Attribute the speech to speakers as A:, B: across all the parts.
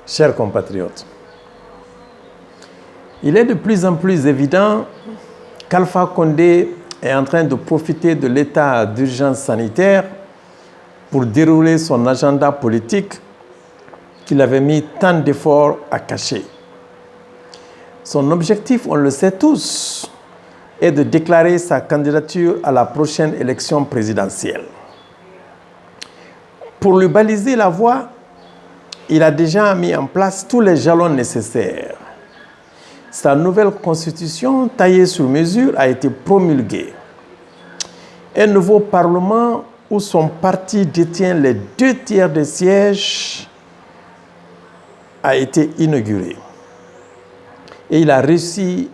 A: Chers compatriotes, il est de plus en plus évident qu'Alpha Condé est en train de profiter de l'état d'urgence sanitaire pour dérouler son agenda politique qu'il avait mis tant d'efforts à cacher. Son objectif, on le sait tous, est de déclarer sa candidature à la prochaine élection présidentielle. Pour lui baliser la voie, il a déjà mis en place tous les jalons nécessaires. Sa nouvelle constitution, taillée sur mesure, a été promulguée. Un nouveau parlement où son parti détient les 2/3 des sièges a été inauguré. Et il a réussi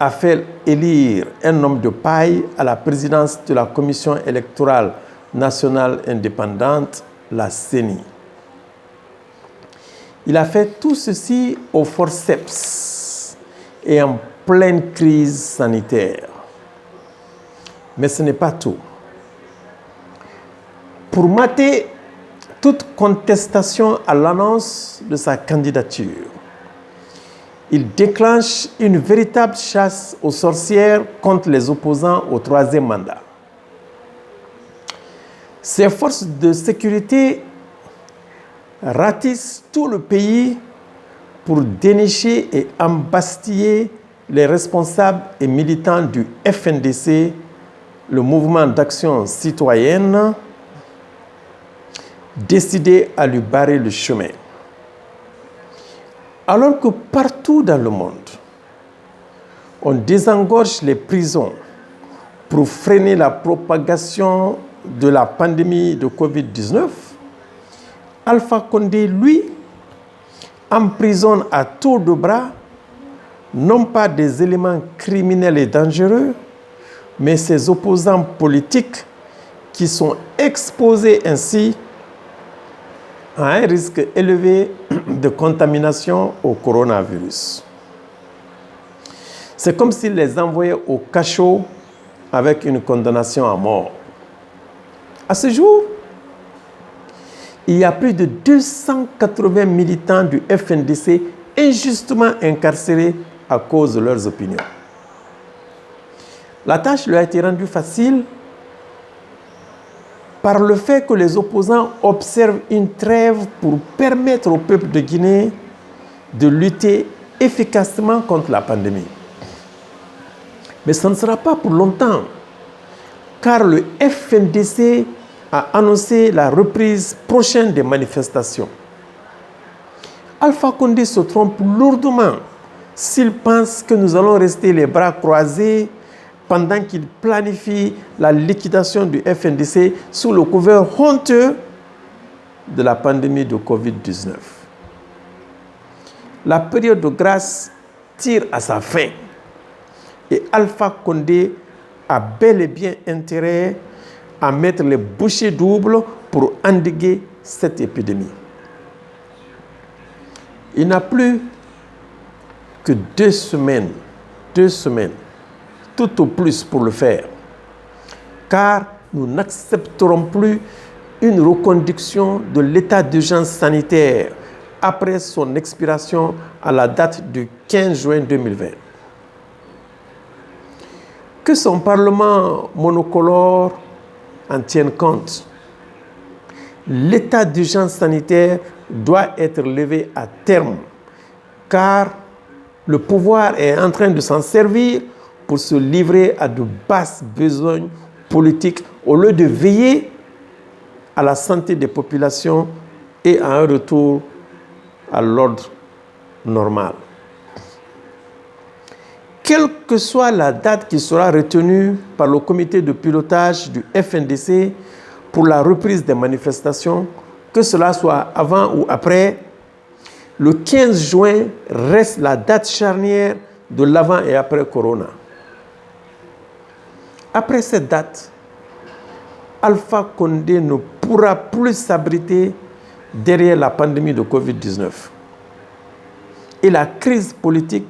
A: à faire élire un homme de paille à la présidence de la Commission électorale nationale indépendante, la CENI. Il a fait tout ceci au forceps et en pleine crise sanitaire. Mais ce n'est pas tout. Pour mater toute contestation à l'annonce de sa candidature, il déclenche une véritable chasse aux sorcières contre les opposants au 3e mandat. Ses forces de sécurité ratissent tout le pays pour dénicher et embastiller les responsables et militants du FNDC, le mouvement d'action citoyenne, décidé à lui barrer le chemin. Alors que partout dans le monde, on désengorge les prisons pour freiner la propagation de la pandémie de Covid-19, Alpha Condé, lui, emprisonne à tour de bras non pas des éléments criminels et dangereux, mais ses opposants politiques qui sont exposés ainsi à un risque élevé de contamination au coronavirus. C'est comme s'il les envoyait au cachot avec une condamnation à mort. À ce jour, il y a plus de 280 militants du FNDC injustement incarcérés à cause de leurs opinions. La tâche lui a été rendue facile par le fait que les opposants observent une trêve pour permettre au peuple de Guinée de lutter efficacement contre la pandémie. Mais ce ne sera pas pour longtemps, car le FNDC a annoncé la reprise prochaine des manifestations. Alpha Condé se trompe lourdement s'il pense que nous allons rester les bras croisés pendant qu'il planifie la liquidation du FNDC sous le couvert honteux de la pandémie de Covid-19. La période de grâce tire à sa fin et Alpha Condé a bel et bien intérêt à mettre les bouchées doubles pour endiguer cette épidémie. Il n'a plus que 2 semaines, tout au plus pour le faire, car nous n'accepterons plus une reconduction de l'état d'urgence sanitaire après son expiration à la date du 15 juin 2020. Que son Parlement monocolore en tienne compte. L'état d'urgence sanitaire doit être levé à terme, car le pouvoir est en train de s'en servir pour se livrer à de basses besognes politiques au lieu de veiller à la santé des populations et à un retour à l'ordre normal. Quelle que soit la date qui sera retenue par le comité de pilotage du FNDC pour la reprise des manifestations, que cela soit avant ou après, le 15 juin reste la date charnière de l'avant et après Corona. Après cette date, Alpha Condé ne pourra plus s'abriter derrière la pandémie de Covid-19. Et la crise politique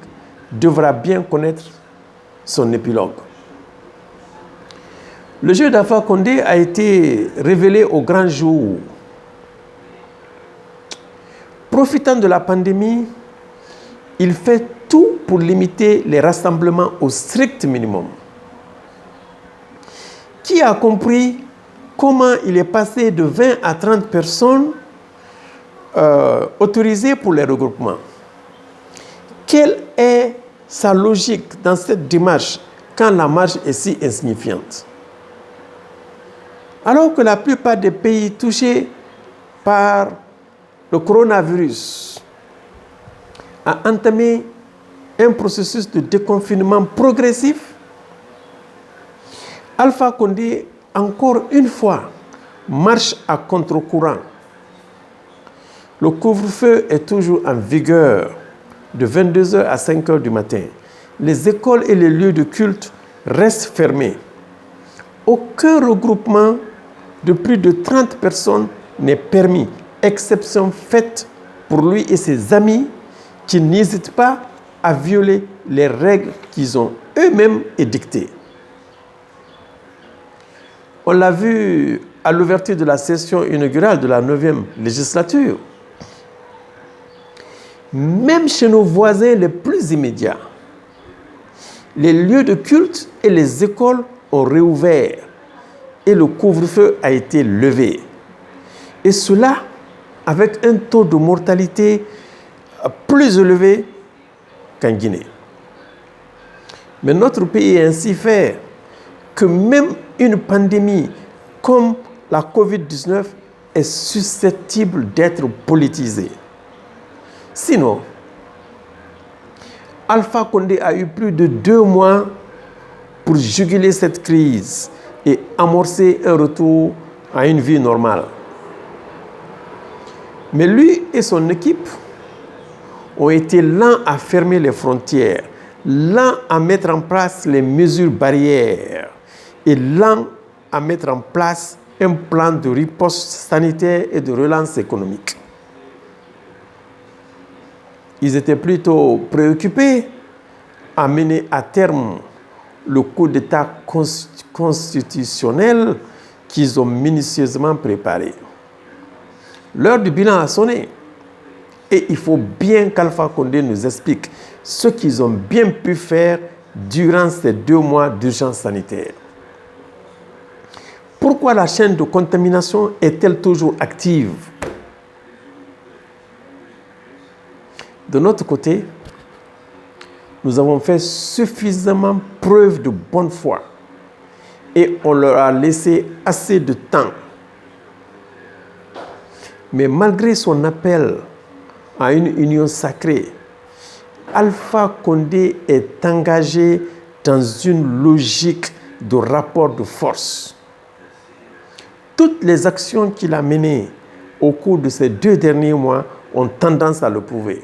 A: devra bien connaître son épilogue. Le jeu d'Alpha Condé a été révélé au grand jour. profitant de la pandémie, il fait tout pour limiter les rassemblements au strict minimum. Qui a compris comment il est passé de 20 à 30 personnes autorisées pour les regroupements? Quelle est sa logique dans cette démarche quand la marge est si insignifiante? Alors que la plupart des pays touchés par le coronavirus ont entamé un processus de déconfinement progressif, Alpha Condé, encore une fois, marche à contre-courant. Le couvre-feu est toujours en vigueur de 22h à 5h du matin. Les écoles et les lieux de culte restent fermés. Aucun regroupement de plus de 30 personnes n'est permis, exception faite pour lui et ses amis qui n'hésitent pas à violer les règles qu'ils ont eux-mêmes édictées. On l'a vu à l'ouverture de la session inaugurale de la 9e législature. Même chez nos voisins les plus immédiats, les lieux de culte et les écoles ont réouvert et le couvre-feu a été levé. Et cela avec un taux de mortalité plus élevé qu'en Guinée. Mais notre pays est ainsi fait que même une pandémie comme la COVID-19 est susceptible d'être politisée. Sinon, Alpha Condé a eu plus de 2 mois pour juguler cette crise et amorcer un retour à une vie normale. Mais lui et son équipe ont été lents à fermer les frontières, lents à mettre en place les mesures barrières et lents à mettre en place un plan de riposte sanitaire et de relance économique. Ils étaient plutôt préoccupés à mener à terme le coup d'État constitutionnel qu'ils ont minutieusement préparé. L'heure du bilan a sonné et il faut bien qu'Alpha Condé nous explique ce qu'ils ont bien pu faire durant ces 2 mois d'urgence sanitaire. Pourquoi la chaîne de contamination est-elle toujours active? De notre côté, nous avons fait suffisamment preuve de bonne foi et on leur a laissé assez de temps. Mais malgré son appel à une union sacrée, Alpha Condé est engagé dans une logique de rapport de force. Toutes les actions qu'il a menées au cours de ces 2 derniers mois ont tendance à le prouver.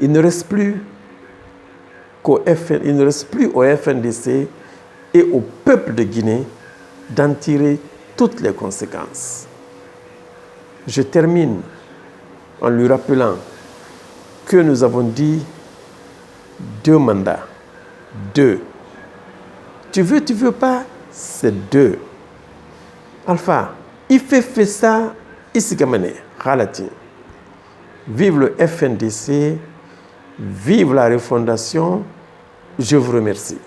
A: Il ne reste plus au FNDC et au peuple de Guinée d'en tirer toutes les conséquences. Je termine en lui rappelant que nous avons dit 2 mandats. 2. Tu veux pas, c'est 2. Alpha, il fait ça, ici Gamane, Khalati. Vive le FNDC, vive la refondation, je vous remercie.